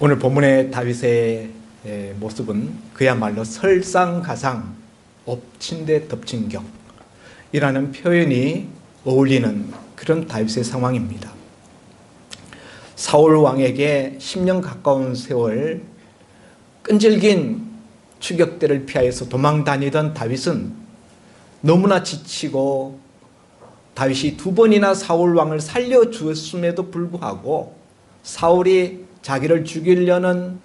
오늘 본문의 다윗의 모습은 그야말로 설상가상, 엎친 데 덮친 격이라는 표현이 어울리는 그런 다윗의 상황입니다. 사울 왕에게 10년 가까운 세월 끈질긴 추격대를 피하여서 도망 다니던 다윗은 너무나 지치고 다윗이 2번이나 사울 왕을 살려주었음에도 불구하고 사울이 자기를 죽이려는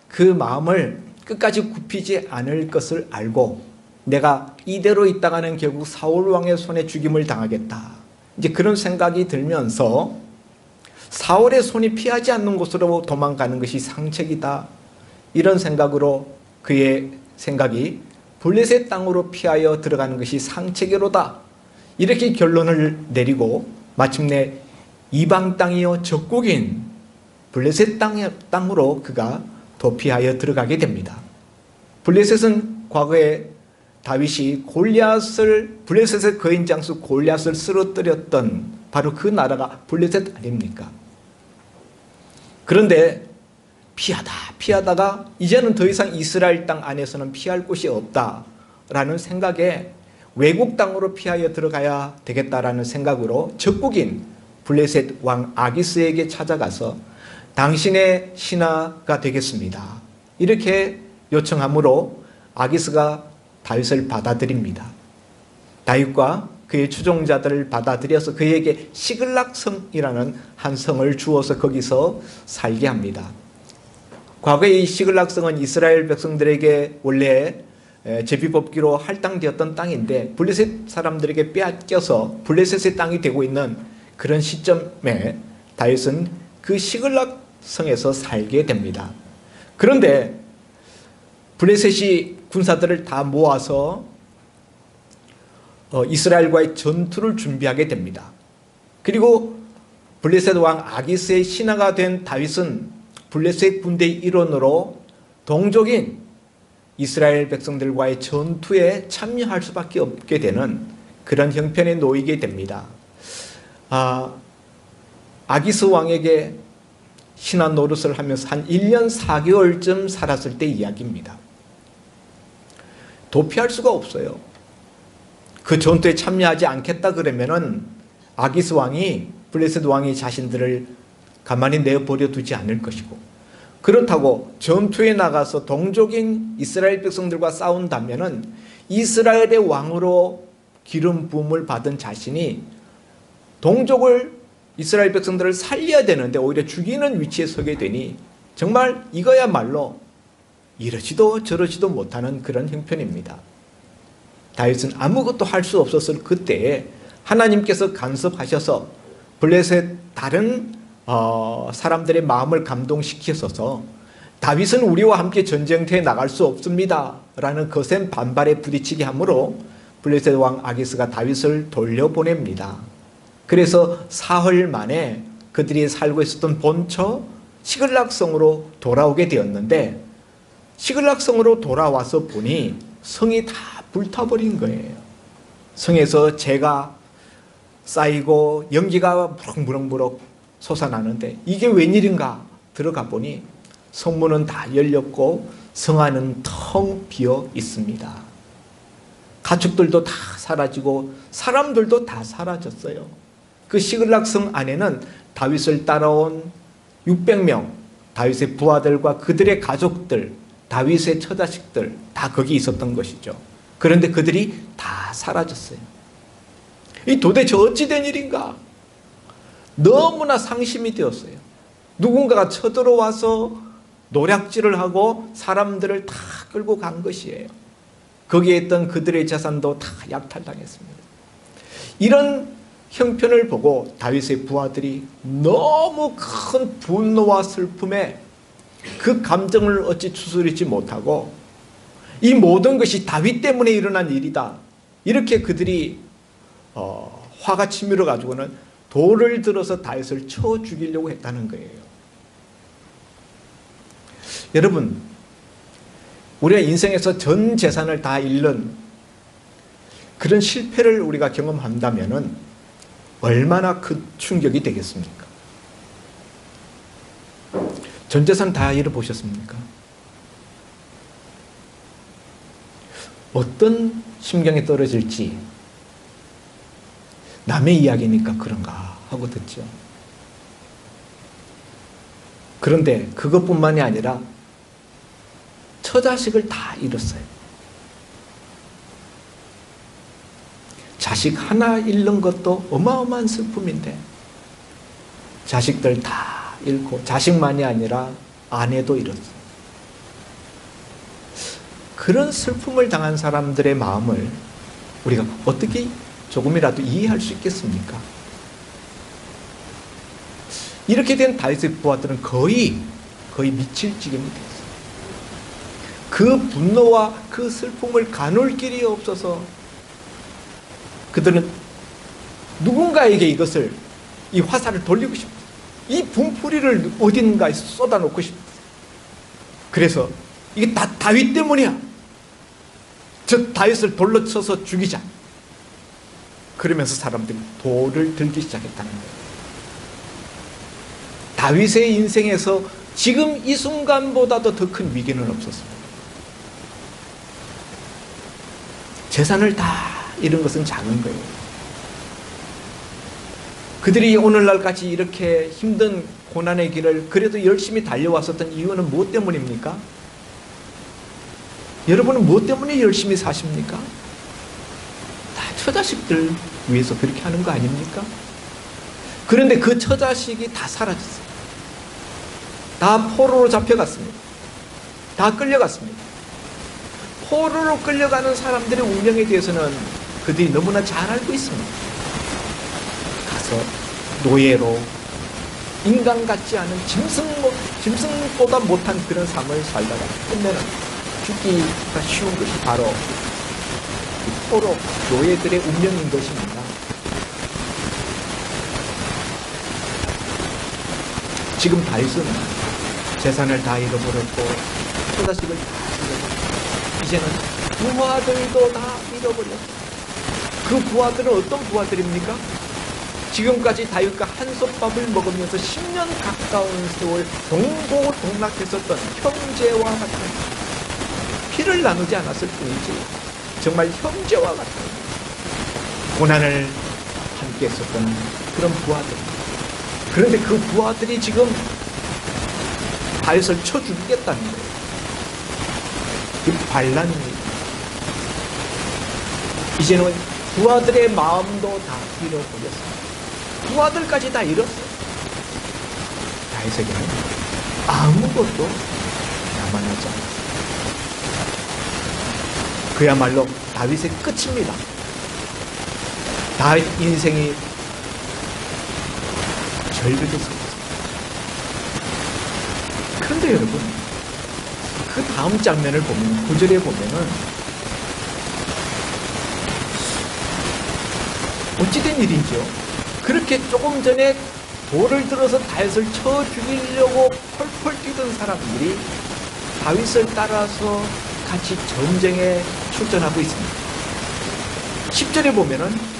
그 마음을 끝까지 굽히지 않을 것을 알고 내가 이대로 있다가는 결국 사울 왕의 손에 죽임을 당하겠다. 이제 그런 생각이 들면서 사울의 손이 피하지 않는 곳으로 도망가는 것이 상책이다. 이런 생각으로 그의 생각이 블레셋 땅으로 피하여 들어가는 것이 상책이로다. 이렇게 결론을 내리고 마침내 이방 땅이요 적국인 블레셋 땅으로 그가 도피하여 들어가게 됩니다. 블레셋은 과거에 다윗이 블레셋의 거인 장수 골리앗을 쓰러뜨렸던 바로 그 나라가 블레셋 아닙니까? 그런데 피하다가 이제는 더 이상 이스라엘 땅 안에서는 피할 곳이 없다라는 생각에 외국 땅으로 피하여 들어가야 되겠다라는 생각으로 적국인 블레셋 왕 아기스에게 찾아가서 당신의 신하가 되겠습니다. 이렇게 요청함으로 아기스가 다윗을 받아들입니다. 다윗과 그의 추종자들을 받아들여서 그에게 시글락성이라는 한 성을 주어서 거기서 살게 합니다. 과거의 이 시글락성은 이스라엘 백성들에게 원래 제비뽑기로 할당되었던 땅인데 블레셋 사람들에게 빼앗겨서 블레셋의 땅이 되고 있는 그런 시점에 다윗은 그 시글락성에서 살게 됩니다. 그런데 블레셋이 군사들을 다 모아서 이스라엘과의 전투를 준비하게 됩니다. 그리고 블레셋 왕 아기스의 신하가 된 다윗은 블레셋 군대의 일원으로 동족인 이스라엘 백성들과의 전투에 참여할 수밖에 없게 되는 그런 형편에 놓이게 됩니다. 아기스 왕에게 신하 노릇을 하면서 한 1년 4개월쯤 살았을 때 이야기입니다. 도피할 수가 없어요. 그 전투에 참여하지 않겠다 그러면은 아기스 왕이 블레셋 왕이 자신들을 가만히 내버려 두지 않을 것이고, 그렇다고 전투에 나가서 동족인 이스라엘 백성들과 싸운다면은 이스라엘의 왕으로 기름 부음을 받은 자신이 이스라엘 백성들을 살려야 되는데 오히려 죽이는 위치에 서게 되니 정말 이거야말로 이러지도 저러지도 못하는 그런 형편입니다. 다윗은 아무것도 할 수 없었을 그때에 하나님께서 간섭하셔서 블레셋 다른 사람들의 마음을 감동시키셔서 다윗은 우리와 함께 전쟁터에 나갈 수 없습니다 라는 거센 반발에 부딪히게 하므로 블레셋 왕 아기스가 다윗을 돌려보냅니다. 그래서 사흘 만에 그들이 살고 있었던 본처 시글락성으로 돌아오게 되었는데, 시글락성으로 돌아와서 보니 성이 다 불타버린 거예요. 성에서 재가 쌓이고 연기가 무럭무럭 솟아나는데 이게 웬일인가 들어가 보니 성문은 다 열렸고 성 안은 텅 비어 있습니다. 가축들도 다 사라지고 사람들도 다 사라졌어요. 그 시글락성 안에는 다윗을 따라온 600명, 다윗의 부하들과 그들의 가족들, 다윗의 처자식들 다 거기 있었던 것이죠. 그런데 그들이 다 사라졌어요. 이 도대체 어찌된 일인가? 너무나 상심이 되었어요. 누군가가 쳐들어와서 노략질을 하고 사람들을 다 끌고 간 것이에요. 거기에 있던 그들의 재산도 다 약탈당했습니다. 이런 형편을 보고 다윗의 부하들이 너무 큰 분노와 슬픔에 그 감정을 어찌 추스리지 못하고 이 모든 것이 다윗 때문에 일어난 일이다. 이렇게 그들이 화가 치밀어 가지고는 돌을 들어서 다윗을 쳐 죽이려고 했다는 거예요. 여러분, 우리가 인생에서 전 재산을 다 잃는 그런 실패를 우리가 경험한다면은 얼마나 큰 충격이 되겠습니까? 전 재산 다 잃어보셨습니까? 어떤 심경이 떨어질지 남의 이야기니까 그런가 하고 듣죠. 그런데 그것뿐만이 아니라 처자식을 다 잃었어요. 자식 하나 잃는 것도 어마어마한 슬픔인데 자식들 다 잃고 자식만이 아니라 아내도 잃었어요. 그런 슬픔을 당한 사람들의 마음을 우리가 어떻게 조금이라도 이해할 수 있겠습니까? 이렇게 된 다윗의 부하들은 거의 미칠 지경이 됐어요. 그 분노와 그 슬픔을 가눌 길이 없어서 그들은 누군가에게 이것을, 이 화살을 돌리고 싶어요. 이 분풀이를 어딘가에 쏟아놓고 싶어요. 그래서 이게 다 다윗 때문이야. 저 다윗을 돌로 쳐서 죽이자. 그러면서 사람들이 돌을 들기 시작했다는 거예요. 다윗의 인생에서 지금 이 순간보다도 더 큰 위기는 없었습니다. 재산을 다 잃은 것은 작은 거예요. 그들이 오늘날까지 이렇게 힘든 고난의 길을 그래도 열심히 달려왔었던 이유는 무엇 때문입니까? 여러분은 무엇 때문에 열심히 사십니까? 다 처자식들 위해서 그렇게 하는 거 아닙니까? 그런데 그 처자식이 다 사라졌어요. 다 포로로 잡혀갔습니다. 다 끌려갔습니다. 포로로 끌려가는 사람들의 운명에 대해서는 그들이 너무나 잘 알고 있습니다. 가서 노예로 인간 같지 않은 짐승보다 못한 그런 삶을 살다가 끝내는 죽기가 쉬운 것이 바로 이 포로 노예들의 운명인 것입니다. 지금 다윗은 재산을 다 잃어버렸고 처자식을 다 잃어버렸고 이제는 부하들도 다 잃어버렸어요. 그 부하들은 어떤 부하들입니까? 지금까지 다윗과 한솥밥을 먹으면서 10년 가까운 세월 동고동락했었던 형제와 같은, 피를 나누지 않았을 뿐이지 정말 형제와 같은 고난을 함께 했었던 그런 부하들. 그런데 그 부하들이 지금 다윗을 쳐 죽이겠다는 거예요. 이 반란입니다. 이제는 부하들의 마음도 다 잃어버렸습니다. 부하들까지 다 잃었어요. 다윗에게는 아무것도 남아나지 않았어요. 그야말로 다윗의 끝입니다. 다윗 인생이 절벽에서. 그런데 여러분, 그 다음 장면을 보면, 9절에 보면은 어찌된 일인지요? 그렇게 조금 전에 돌을 들어서 다윗을 쳐 죽이려고 펄펄 뛰던 사람들이 다윗을 따라서 같이 전쟁에 출전하고 있습니다. 10절에 보면은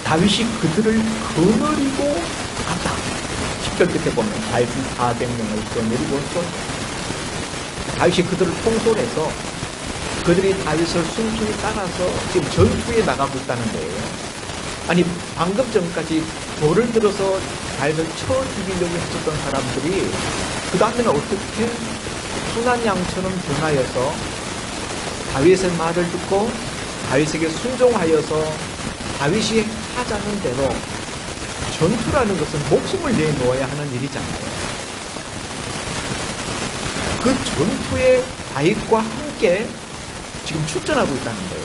다윗이 그들을 거느리고 갔다. 10절 끝에 보면 다윗은 400명을 거느리고 쏜다. 다윗이 그들을 통솔해서 그들이 다윗을 순순히 따라서 지금 전투에 나가고 있다는 거예요. 아니, 방금 전까지 돌을 들어서 다윗을 쳐 죽이려고 했었던 사람들이 그 다음에는 어떻게 순한 양처럼 변하여서 다윗의 말을 듣고 다윗에게 순종하여서 다윗이 하자는 대로, 전투라는 것은 목숨을 내놓아야 하는 일이잖아요. 그 전투에 다윗과 함께 지금 출전하고 있다는 거예요.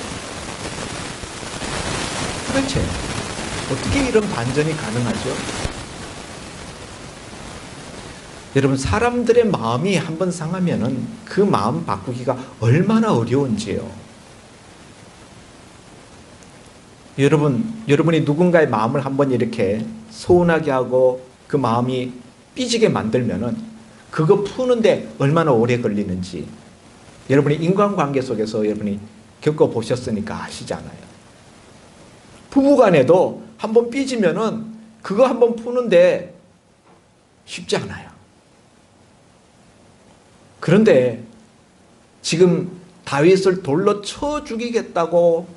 도대체 어떻게 이런 반전이 가능하죠? 여러분, 사람들의 마음이 한번 상하면은 그 마음 바꾸기가 얼마나 어려운지요. 여러분이 누군가의 마음을 한번 이렇게 서운하게 하고 그 마음이 삐지게 만들면은 그거 푸는데 얼마나 오래 걸리는지 여러분이 인간관계 속에서 여러분이 겪어보셨으니까 아시잖아요. 부부간에도 한번 삐지면은 그거 한번 푸는데 쉽지 않아요. 그런데 지금 다윗을 돌로 쳐 죽이겠다고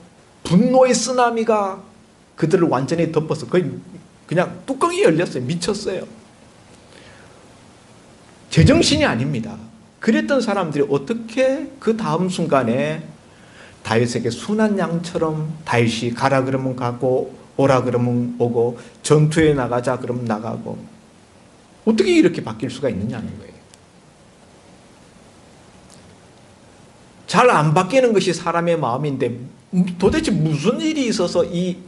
분노의 쓰나미가 그들을 완전히 덮어서 거의 그냥 뚜껑이 열렸어요. 미쳤어요. 제정신이 아닙니다. 그랬던 사람들이 어떻게 그 다음 순간에 다윗에게 순한 양처럼 다윗이 가라 그러면 가고 오라 그러면 오고 전투에 나가자 그러면 나가고 어떻게 이렇게 바뀔 수가 있느냐는 거예요. 잘 안 바뀌는 것이 사람의 마음인데 도대체 무슨 일이 있어서 이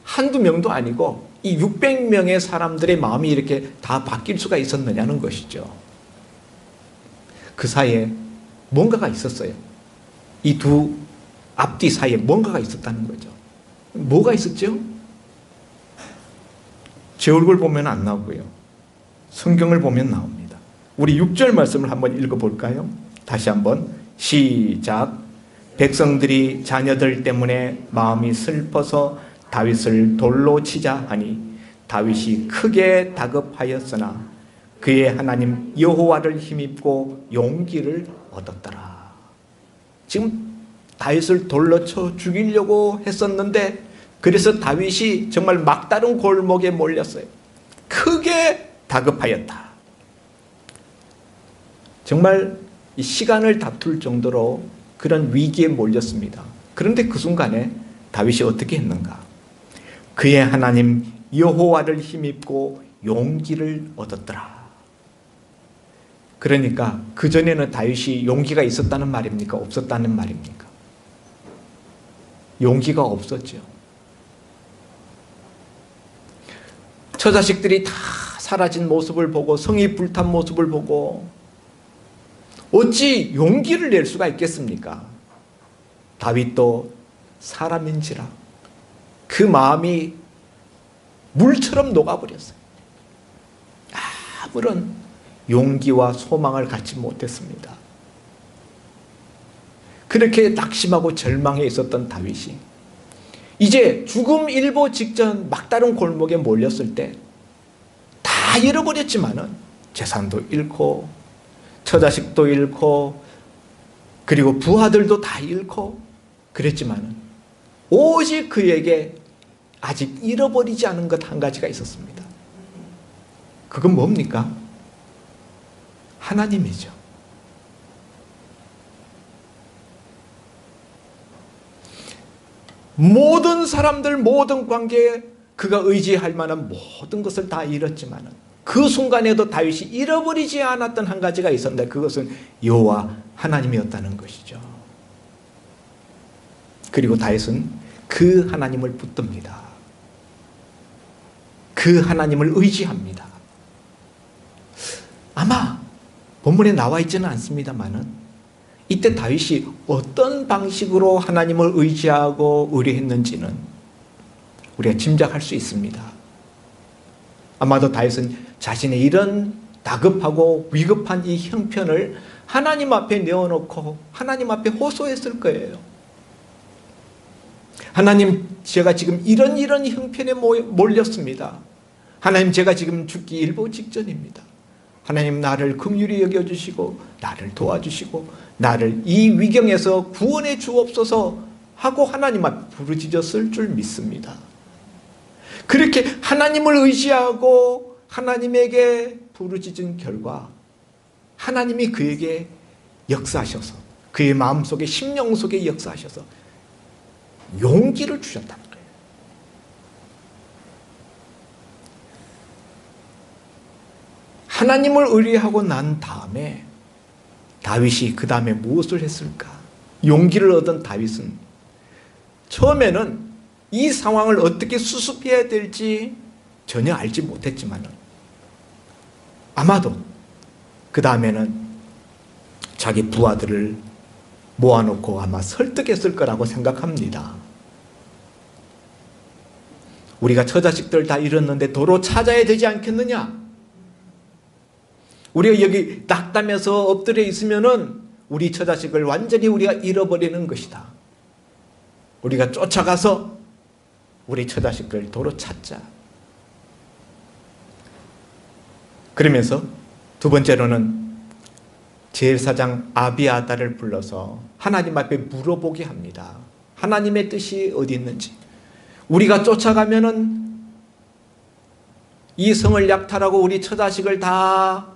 한두 명도 아니고 이 600명의 사람들의 마음이 이렇게 다 바뀔 수가 있었느냐는 것이죠. 그 사이에 뭔가가 있었어요. 이 두 앞뒤 사이에 뭔가가 있었다는 거죠. 뭐가 있었죠? 제 얼굴 보면 안 나오고요. 성경을 보면 나옵니다. 우리 6절 말씀을 한번 읽어볼까요? 다시 한번 시작. 백성들이 자녀들 때문에 마음이 슬퍼서 다윗을 돌로 치자 하니 다윗이 크게 다급하였으나 그의 하나님 여호와를 힘입고 용기를 얻었더라. 지금 다윗을 돌로 쳐 죽이려고 했었는데 그래서 다윗이 정말 막다른 골목에 몰렸어요. 크게 다급하였다. 정말 이 시간을 다툴 정도로 그런 위기에 몰렸습니다. 그런데 그 순간에 다윗이 어떻게 했는가? 그의 하나님 여호와를 힘입고 용기를 얻었더라. 그러니까 그전에는 다윗이 용기가 있었다는 말입니까? 없었다는 말입니까? 용기가 없었죠. 처자식들이 다 사라진 모습을 보고 성이 불탄 모습을 보고 어찌 용기를 낼 수가 있겠습니까? 다윗도 사람인지라 그 마음이 물처럼 녹아버렸어요. 아무런 용기와 소망을 갖지 못했습니다. 그렇게 낙심하고 절망해 있었던 다윗이 이제 죽음 일보 직전 막다른 골목에 몰렸을 때 다 잃어버렸지만은 재산도 잃고 처자식도 잃고 그리고 부하들도 다 잃고 그랬지만은 오직 그에게 아직 잃어버리지 않은 것 한 가지가 있었습니다. 그건 뭡니까? 하나님이죠. 모든 사람들, 모든 관계에 그가 의지할 만한 모든 것을 다 잃었지만 그 순간에도 다윗이 잃어버리지 않았던 한 가지가 있었는데 그것은 여호와 하나님이었다는 것이죠. 그리고 다윗은 그 하나님을 붙듭니다. 그 하나님을 의지합니다. 아마 본문에 나와 있지는 않습니다만은 이때 다윗이 어떤 방식으로 하나님을 의지하고 의뢰했는지는 우리가 짐작할 수 있습니다. 아마도 다윗은 자신의 이런 다급하고 위급한 이 형편을 하나님 앞에 내어놓고 하나님 앞에 호소했을 거예요. 하나님, 제가 지금 이런 형편에 몰렸습니다. 하나님, 제가 지금 죽기 일보 직전입니다. 하나님, 나를 긍휼히 여겨주시고 나를 도와주시고 나를 이 위경에서 구원해 주옵소서 하고 하나님 앞에 부르짖었을 줄 믿습니다. 그렇게 하나님을 의지하고 하나님에게 부르짖은 결과 하나님이 그에게 역사하셔서 그의 마음속에 심령 속에 역사하셔서 용기를 주셨다는 거예요. 하나님을 의뢰하고 난 다음에 다윗이 그 다음에 무엇을 했을까? 용기를 얻은 다윗은 처음에는 이 상황을 어떻게 수습해야 될지 전혀 알지 못했지만 아마도 그 다음에는 자기 부하들을 모아놓고 아마 설득했을 거라고 생각합니다. 우리가 처자식들 다 잃었는데 도로 찾아야 되지 않겠느냐? 우리가 여기 낙담해서 엎드려 있으면은 우리 처자식을 완전히 우리가 잃어버리는 것이다. 우리가 쫓아가서 우리 처자식들 도로 찾자. 그러면서 두 번째로는 제사장 아비아달을 불러서 하나님 앞에 물어보게 합니다. 하나님의 뜻이 어디 있는지. 우리가 쫓아가면은 이 성을 약탈하고 우리 처자식을 다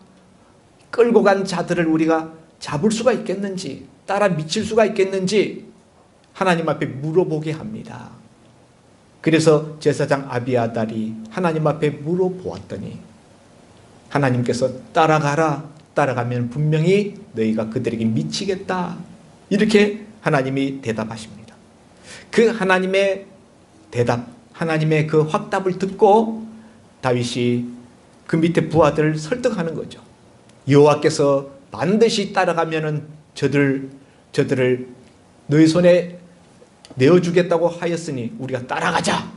끌고 간 자들을 우리가 잡을 수가 있겠는지, 따라 미칠 수가 있겠는지 하나님 앞에 물어보게 합니다. 그래서 제사장 아비아달이 하나님 앞에 물어보았더니 하나님께서 따라가라. 따라가면 분명히 너희가 그들에게 미치겠다. 이렇게 하나님이 대답하십니다. 그 하나님의 대답, 하나님의 그 확답을 듣고 다윗이 그 밑에 부하들을 설득하는 거죠. 여호와께서 반드시 따라가면은 저들을 너희 손에 내어주겠다고 하였으니 우리가 따라가자.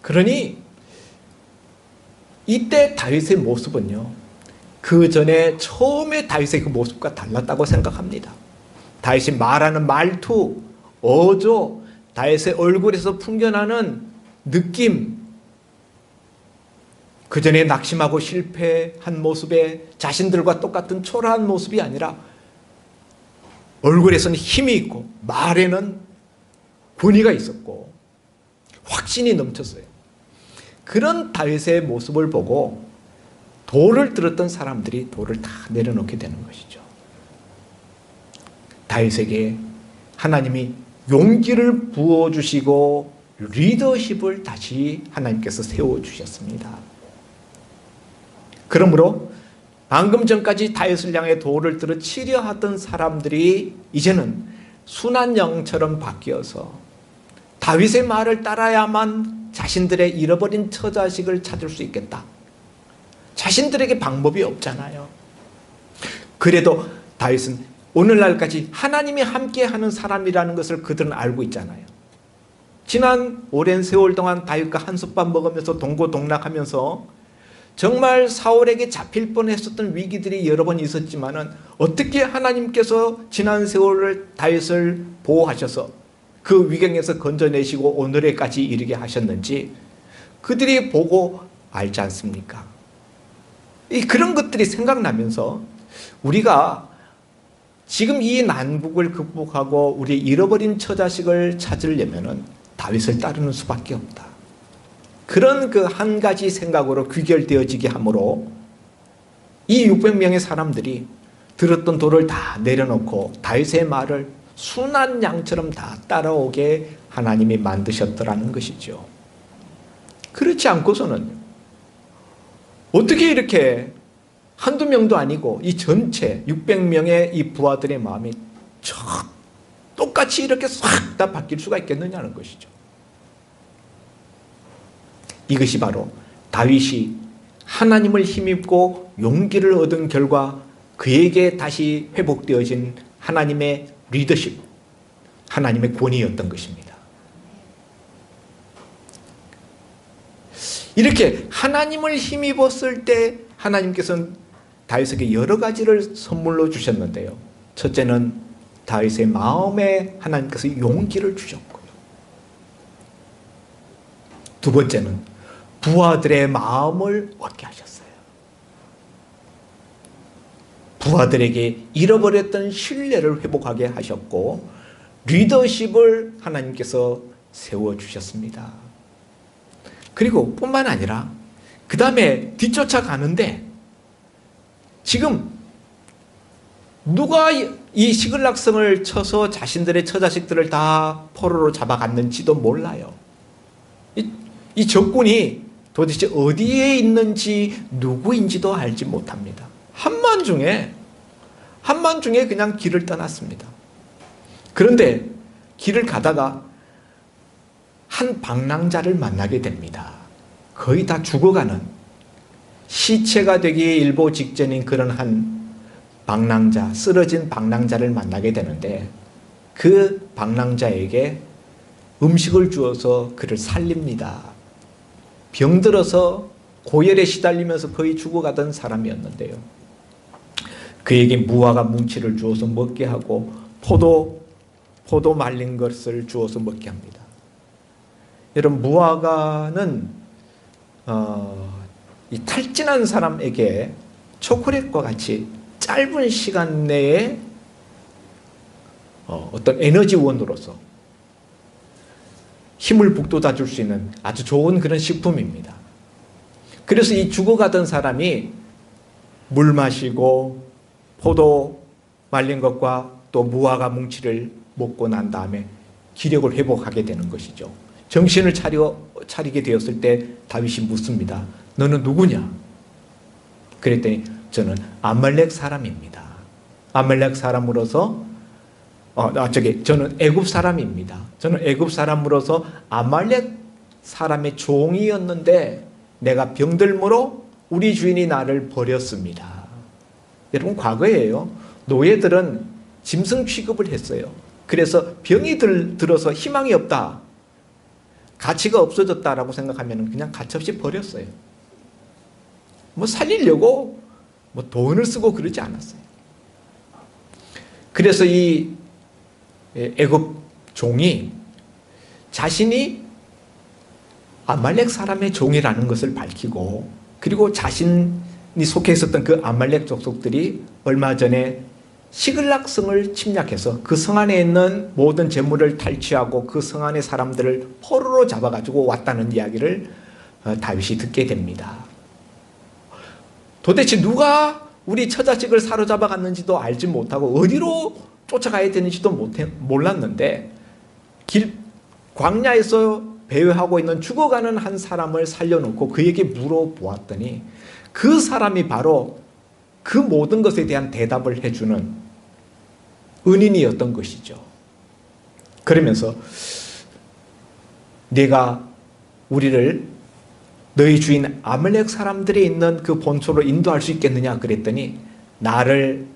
그러니 이때 다윗의 모습은요, 그 전에 처음에 다윗의 그 모습과 달랐다고 생각합니다. 다윗이 말하는 말투, 어조, 다윗의 얼굴에서 풍겨나는 느낌, 그 전에 낙심하고 실패한 모습에 자신들과 똑같은 초라한 모습이 아니라 얼굴에서는 힘이 있고 말에는 권위가 있었고 확신이 넘쳤어요. 그런 다윗의 모습을 보고 돌을 들었던 사람들이 돌을 다 내려놓게 되는 것이죠. 다윗에게 하나님이 용기를 부어주시고 리더십을 다시 하나님께서 세워주셨습니다. 그러므로 방금 전까지 다윗을 향해 돌을 들어 치려 하던 사람들이 이제는 순한 영처럼 바뀌어서 다윗의 말을 따라야만 자신들의 잃어버린 처자식을 찾을 수 있겠다. 자신들에게 방법이 없잖아요. 그래도 다윗은 오늘날까지 하나님이 함께하는 사람이라는 것을 그들은 알고 있잖아요. 지난 오랜 세월 동안 다윗과 한솥밥 먹으면서 동고동락하면서 정말 사울에게 잡힐 뻔했었던 위기들이 여러 번 있었지만은 어떻게 하나님께서 지난 세월을 다윗을 보호하셔서 그 위경에서 건져내시고 오늘에까지 이르게 하셨는지 그들이 보고 알지 않습니까? 그런 것들이 생각나면서 우리가 지금 이 난국을 극복하고 우리 잃어버린 처자식을 찾으려면은 다윗을 따르는 수밖에 없다. 그런 그 한 가지 생각으로 귀결되어지게 하므로 이 600명의 사람들이 들었던 돌을 다 내려놓고 다윗의 말을 순한 양처럼 다 따라오게 하나님이 만드셨더라는 것이죠. 그렇지 않고서는 어떻게 이렇게 한두 명도 아니고 이 전체 600명의 이 부하들의 마음이 똑같이 이렇게 싹 다 바뀔 수가 있겠느냐는 것이죠. 이것이 바로 다윗이 하나님을 힘입고 용기를 얻은 결과 그에게 다시 회복되어진 하나님의 리더십, 하나님의 권위였던 것입니다. 이렇게 하나님을 힘입었을 때 하나님께서는 다윗에게 여러 가지를 선물로 주셨는데요. 첫째는 다윗의 마음에 하나님께서 용기를 주셨고요. 두 번째는 부하들의 마음을 얻게 하셨어요. 부하들에게 잃어버렸던 신뢰를 회복하게 하셨고 리더십을 하나님께서 세워주셨습니다. 그리고 뿐만 아니라 그 다음에 뒤쫓아가는데 지금 누가 이 시글락성을 쳐서 자신들의 처자식들을 다 포로로 잡아갔는지도 몰라요. 이 적군이 도대체 어디에 있는지 누구인지도 알지 못합니다. 한만중에 그냥 길을 떠났습니다. 그런데 길을 가다가 한 방랑자를 만나게 됩니다. 거의 다 죽어가는 시체가 되기 일보 직전인 그런 한 방랑자, 쓰러진 방랑자를 만나게 되는데 그 방랑자에게 음식을 주어서 그를 살립니다. 병들어서 고열에 시달리면서 거의 죽어가던 사람이었는데요. 그에게 무화과 뭉치를 주어서 먹게 하고 포도 말린 것을 주어서 먹게 합니다. 여러분, 무화과는 이 탈진한 사람에게 초콜릿과 같이 짧은 시간 내에 어떤 에너지원으로서 힘을 북돋아 줄 수 있는 아주 좋은 그런 식품입니다. 그래서 이 죽어가던 사람이 물 마시고 포도 말린 것과 또 무화과 뭉치를 먹고 난 다음에 기력을 회복하게 되는 것이죠. 정신을 차리게 되었을 때 다윗이 묻습니다. 너는 누구냐? 그랬더니 저는 아말렉 사람입니다. 아말렉 사람으로서 저는 애굽 사람입니다. 저는 애굽 사람으로서 아말렉 사람의 종이었는데 내가 병들므로 우리 주인이 나를 버렸습니다. 여러분, 과거에요, 노예들은 짐승 취급을 했어요. 그래서 병이 들어서 희망이 없다, 가치가 없어졌다라고 생각하면 그냥 가차없이 버렸어요. 뭐 살리려고 뭐 돈을 쓰고 그러지 않았어요. 그래서 이 애굽 종이 자신이 아말렉 사람의 종이라는 것을 밝히고, 그리고 자신이 속해 있었던 그 아말렉 족속들이 얼마 전에 시글락성을 침략해서 그 성 안에 있는 모든 재물을 탈취하고 그 성 안의 사람들을 포로로 잡아가지고 왔다는 이야기를 다윗이 듣게 됩니다. 도대체 누가 우리 처자식을 사로잡아 갔는지도 알지 못하고 어디로 쫓아가야 되는지도 몰랐는데 광야에서 배회하고 있는 죽어가는 한 사람을 살려놓고 그에게 물어보았더니 그 사람이 바로 그 모든 것에 대한 대답을 해주는 은인이었던 것이죠. 그러면서 내가 우리를 너희 주인 아말렉 사람들이 있는 그 본초로 인도할 수 있겠느냐 그랬더니 나를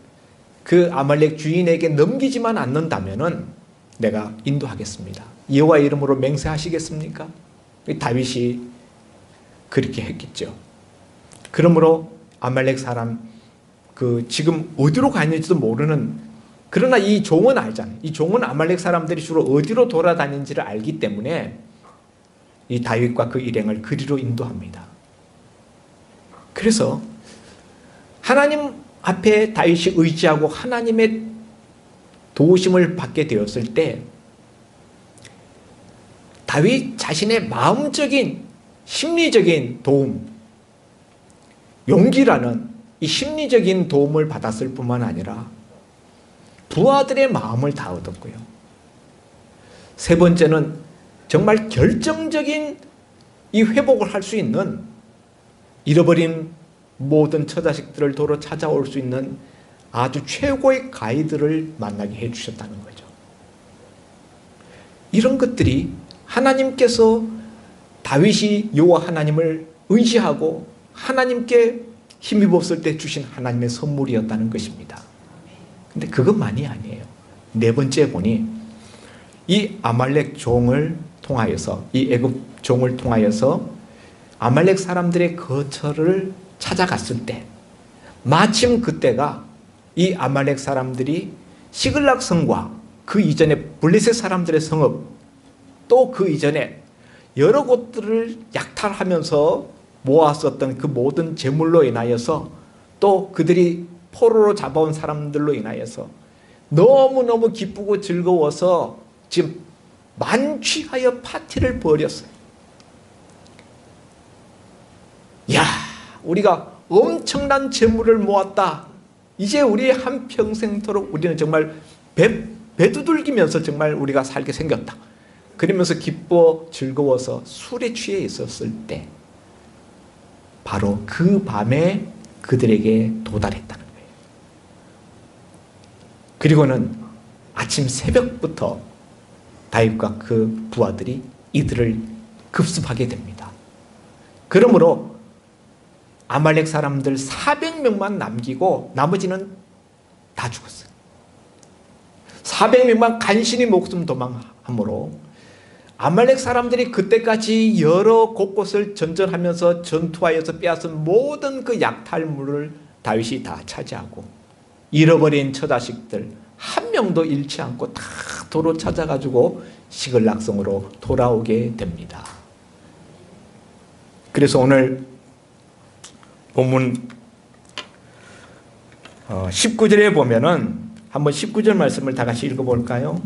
그 아말렉 주인에게 넘기지만 않는다면은 내가 인도하겠습니다. 여호와 이름으로 맹세하시겠습니까? 다윗이 그렇게 했겠죠. 그러므로 아말렉 사람 지금 어디로 가 있는지도 모르는, 그러나 이 종은 알잖아요. 이 종은 아말렉 사람들이 주로 어디로 돌아다니는지를 알기 때문에 이 다윗과 그 일행을 그리로 인도합니다. 그래서 하나님 앞에 다윗이 의지하고 하나님의 도우심을 받게 되었을 때 다윗 자신의 마음적인 심리적인 도움, 용기라는 이 심리적인 도움을 받았을 뿐만 아니라 부하들의 마음을 다 얻었고요. 세 번째는 정말 결정적인 이 회복을 할 수 있는, 잃어버린 모든 처자식들을 도로 찾아올 수 있는 아주 최고의 가이드를 만나게 해주셨다는 거죠. 이런 것들이 하나님께서 다윗이 여호와 하나님을 의지하고 하나님께 힘입었을 때 주신 하나님의 선물이었다는 것입니다. 근데 그것만이 아니에요. 네 번째 보니 이 아말렉 종을 통하여서, 이 애굽 종을 통하여서 아말렉 사람들의 거처를 찾아갔을 때 마침 그때가 이 아말렉 사람들이 시글락 성과 그 이전에 블레셋 사람들의 성읍, 또 그 이전에 여러 곳들을 약탈하면서 모았었던 그 모든 재물로 인하여서, 또 그들이 포로로 잡아온 사람들로 인하여서 너무너무 기쁘고 즐거워서 지금 만취하여 파티를 벌였어요. 야, 우리가 엄청난 재물을 모았다. 이제 우리 한평생토록 우리는 정말 배두들기면서 정말 우리가 살게 생겼다. 그러면서 기뻐 즐거워서 술에 취해 있었을 때 바로 그 밤에 그들에게 도달했다는 거예요. 그리고는 아침 새벽부터 다윗과 그 부하들이 이들을 급습하게 됩니다. 그러므로 아말렉 사람들 400명만 남기고 나머지는 다 죽었어요. 400명만 간신히 목숨 도망함으로 아말렉 사람들이 그때까지 여러 곳곳을 전전하면서 전투하여서 빼앗은 모든 그 약탈물을 다윗이 다 차지하고 잃어버린 처자식들 한 명도 잃지 않고 다 도로 찾아가지고 시글락성으로 돌아오게 됩니다. 그래서 오늘 본문 19절에 보면은 한번 19절 말씀을 다 같이 읽어볼까요?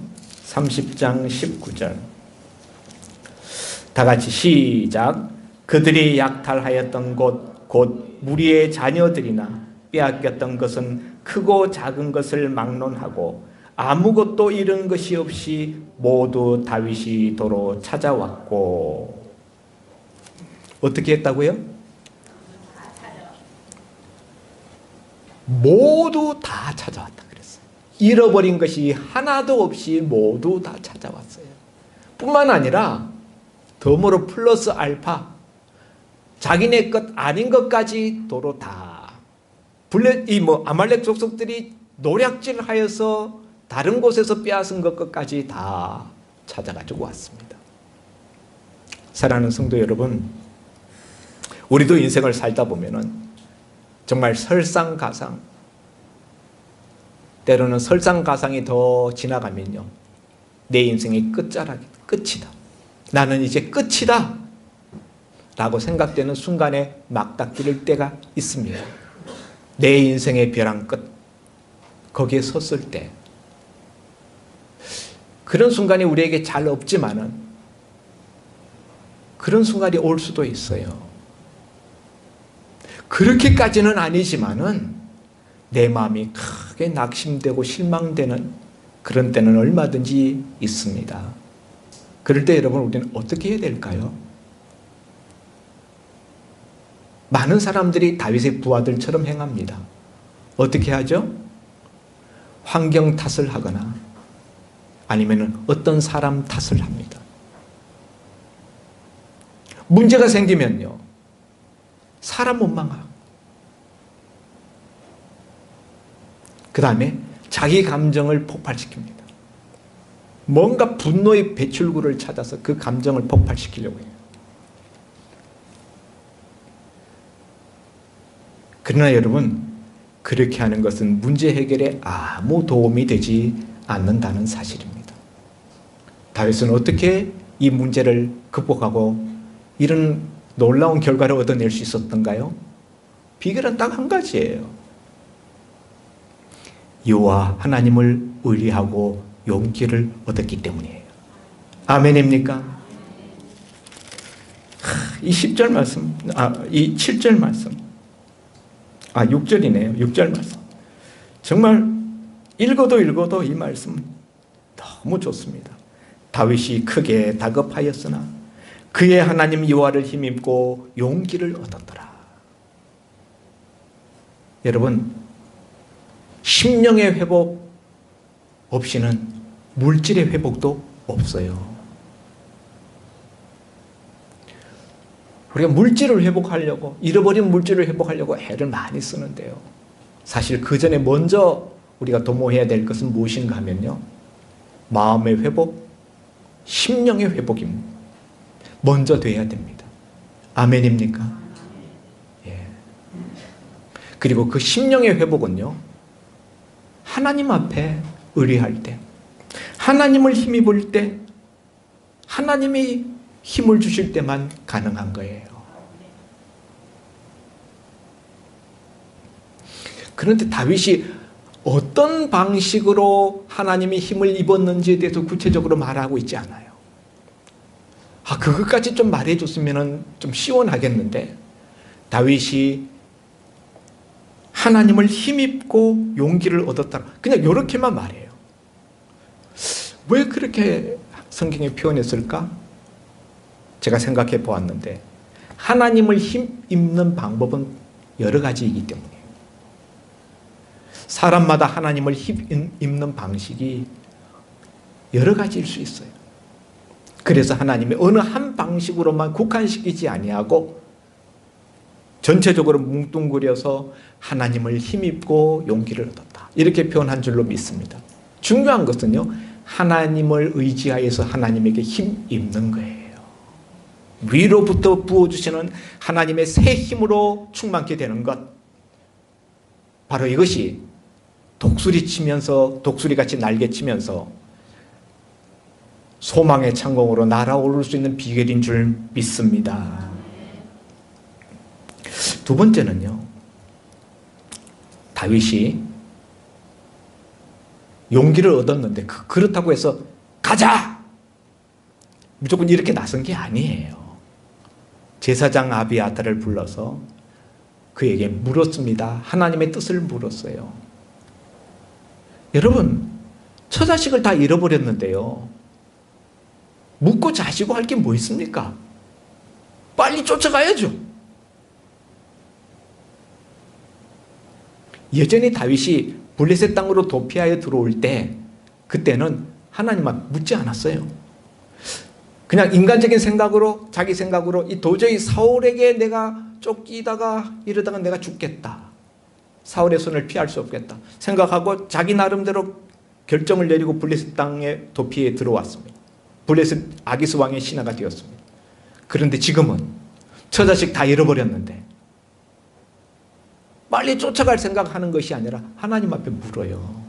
30장 19절 다 같이 시작. 그들이 약탈하였던 곳 곧 무리의 자녀들이나 빼앗겼던 것은 크고 작은 것을 막론하고 아무것도 잃은 것이 없이 모두 다윗이 도로 찾아왔고. 어떻게 했다고요? 모두 다 찾아왔다 그랬어요. 잃어버린 것이 하나도 없이 모두 다 찾아왔어요. 뿐만 아니라 덤으로 플러스 알파 자기네 것 아닌 것까지 도로 다 아말렉 족속들이 노략질하여서 다른 곳에서 빼앗은 것까지 다 찾아가지고 왔습니다. 사랑하는 성도 여러분, 우리도 인생을 살다 보면은 정말 설상가상, 때로는 설상가상이 더 지나가면요, 내 인생의 끝이다. 나는 이제 끝이다 라고 생각되는 순간에 막닥뜨릴 때가 있습니다. 내 인생의 벼랑 끝, 거기에 섰을 때 그런 순간이 우리에게 잘 없지만은 그런 순간이 올 수도 있어요. 그렇게까지는 아니지만은 내 마음이 크게 낙심되고 실망되는 그런 때는 얼마든지 있습니다. 그럴 때 여러분, 우리는 어떻게 해야 될까요? 많은 사람들이 다윗의 부하들처럼 행합니다. 어떻게 하죠? 환경 탓을 하거나 아니면 어떤 사람 탓을 합니다. 문제가 생기면요, 사람 원망하고 그 다음에 자기 감정을 폭발시킵니다. 뭔가 분노의 배출구를 찾아서 그 감정을 폭발시키려고 해요. 그러나 여러분, 그렇게 하는 것은 문제 해결에 아무 도움이 되지 않는다는 사실입니다. 다윗은 어떻게 이 문제를 극복하고 이런 놀라운 결과를 얻어낼 수 있었던가요? 비결은 딱 한 가지예요. 여호와 하나님을 의리하고 용기를 얻었기 때문이에요. 아멘입니까? 이 10절 말씀, 이 7절 말씀, 6절이네요. 6절 말씀. 정말 읽어도 이 말씀 너무 좋습니다. 다윗이 크게 다급하였으나 그의 하나님 여호와를 힘입고 용기를 얻었더라. 여러분, 심령의 회복 없이는 물질의 회복도 없어요. 우리가 물질을 회복하려고, 잃어버린 물질을 회복하려고 애를 많이 쓰는데요, 사실 그 전에 먼저 우리가 도모해야 될 것은 무엇인가 하면요, 마음의 회복, 심령의 회복입니다. 먼저 돼야 됩니다. 아멘입니까? 예. 그리고 그 심령의 회복은요, 하나님 앞에 의뢰할 때, 하나님을 힘입을 때, 하나님이 힘을 주실 때만 가능한 거예요. 그런데 다윗이 어떤 방식으로 하나님이 힘을 입었는지에 대해서 구체적으로 말하고 있지 않아요. 그것까지 좀 말해줬으면 좀 시원하겠는데, 다윗이 하나님을 힘입고 용기를 얻었다, 그냥 이렇게만 말해요. 왜 그렇게 성경에 표현했을까? 제가 생각해 보았는데, 하나님을 힘입는 방법은 여러 가지이기 때문이에요. 사람마다 하나님을 힘입는 방식이 여러 가지일 수 있어요. 그래서 하나님이 어느 한 방식으로만 국한시키지 아니하고 전체적으로 뭉뚱그려서 하나님을 힘입고 용기를 얻었다, 이렇게 표현한 줄로 믿습니다. 중요한 것은요, 하나님을 의지하여서 하나님에게 힘입는 거예요. 위로부터 부어주시는 하나님의 새 힘으로 충만케 되는 것, 바로 이것이 독수리같이 날개치면서 소망의 창공으로 날아오를 수 있는 비결인 줄 믿습니다. 두 번째는요, 다윗이 용기를 얻었는데 그렇다고 해서 가자! 무조건 이렇게 나선 게 아니에요. 제사장 아비아달을 불러서 그에게 물었습니다. 하나님의 뜻을 물었어요. 여러분, 처자식을 다 잃어버렸는데요, 묻고 자시고 할 게 뭐 있습니까? 빨리 쫓아가야죠. 여전히 다윗이 블레셋 땅으로 도피하여 들어올 때 그때는 하나님 앞 묻지 않았어요. 그냥 인간적인 생각으로, 자기 생각으로 이 도저히 사울에게 내가 쫓기다가 이러다가 내가 죽겠다, 사울의 손을 피할 수 없겠다 생각하고 자기 나름대로 결정을 내리고 블레셋 땅에 도피해 들어왔습니다. 블레셋 아기스 왕의 신하가 되었습니다. 그런데 지금은 처자식 다 잃어버렸는데 빨리 쫓아갈 생각하는 것이 아니라 하나님 앞에 물어요.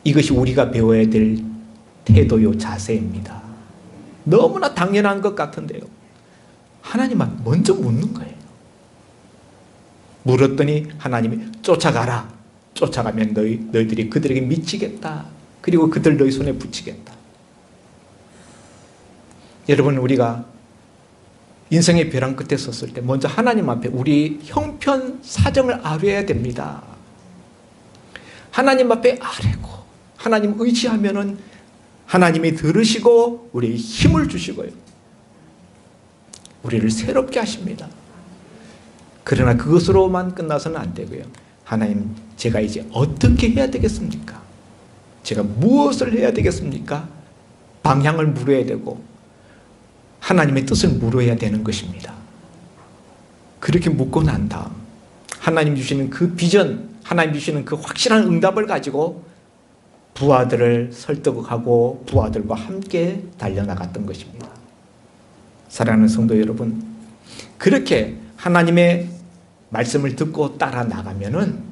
이것이 우리가 배워야 될 태도요, 자세입니다. 너무나 당연한 것 같은데요, 하나님 앞에 먼저 묻는 거예요. 물었더니 하나님이 쫓아가라. 쫓아가면 너희들이 그들에게 미치겠다. 그리고 그들 너희 손에 붙이겠다. 여러분, 우리가 인생의 벼랑 끝에 섰을 때 먼저 하나님 앞에 우리 형편 사정을 아뢰야 됩니다. 하나님 앞에 아뢰고 하나님 의지하면은 하나님이 들으시고 우리의 힘을 주시고요, 우리를 새롭게 하십니다. 그러나 그것으로만 끝나서는 안 되고요, 하나님, 제가 이제 어떻게 해야 되겠습니까? 제가 무엇을 해야 되겠습니까? 방향을 물어야 되고 하나님의 뜻을 물어야 되는 것입니다. 그렇게 묻고 난 다음 하나님 주시는 그 비전, 하나님 주시는 그 확실한 응답을 가지고 부하들을 설득하고 부하들과 함께 달려나갔던 것입니다. 사랑하는 성도 여러분, 그렇게 하나님의 말씀을 듣고 따라 나가면은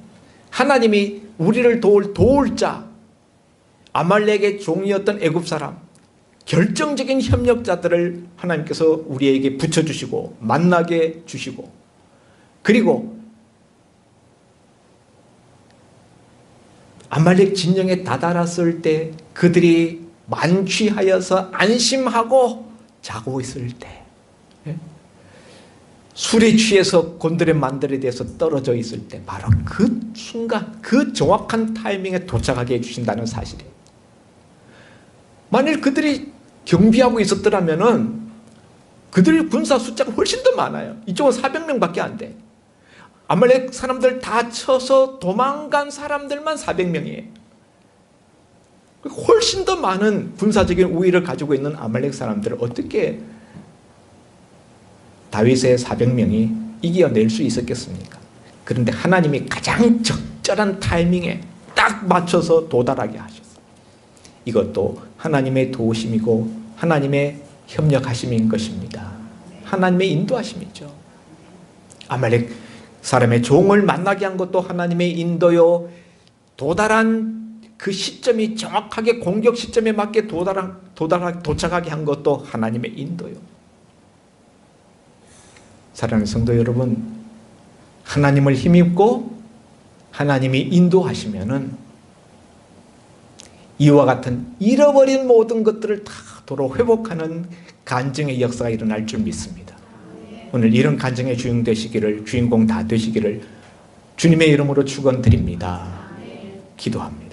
하나님이 우리를 도울 자, 아말렉의 종이었던 애굽 사람, 결정적인 협력자들을 하나님께서 우리에게 붙여주시고 만나게 주시고, 그리고 아말렉 진영에 다다랐을 때 그들이 만취하여서 안심하고 자고 있을 때, 술에 취해서 곤드레 만들에 대해서 떨어져 있을 때, 바로 그 순간, 그 정확한 타이밍에 도착하게 해주신다는 사실이에요. 만일 그들이 경비하고 있었더라면은 그들의 군사 숫자가 훨씬 더 많아요. 이쪽은 400명밖에 안 돼. 아말렉 사람들 다 쳐서 도망간 사람들만 400명이에요. 훨씬 더 많은 군사적인 우위를 가지고 있는 아말렉 사람들을 어떻게 다윗의 400명이 이겨낼 수 있었겠습니까? 그런데 하나님이 가장 적절한 타이밍에 딱 맞춰서 도달하게 하셨어요. 이것도 하나님의 도우심이고 하나님의 협력하심인 것입니다. 하나님의 인도하심이죠. 아말렉 사람의 종을 만나게 한 것도 하나님의 인도요, 도달한 그 시점이 정확하게 공격 시점에 맞게 도착하게 한 것도 하나님의 인도요. 사랑하는 성도 여러분, 하나님을 힘입고 하나님이 인도하시면은 이와 같은 잃어버린 모든 것들을 다 도로 회복하는 간증의 역사가 일어날 줄 믿습니다. 오늘 이런 간증의 주인공 다 되시기를 주님의 이름으로 축원드립니다. 기도합니다.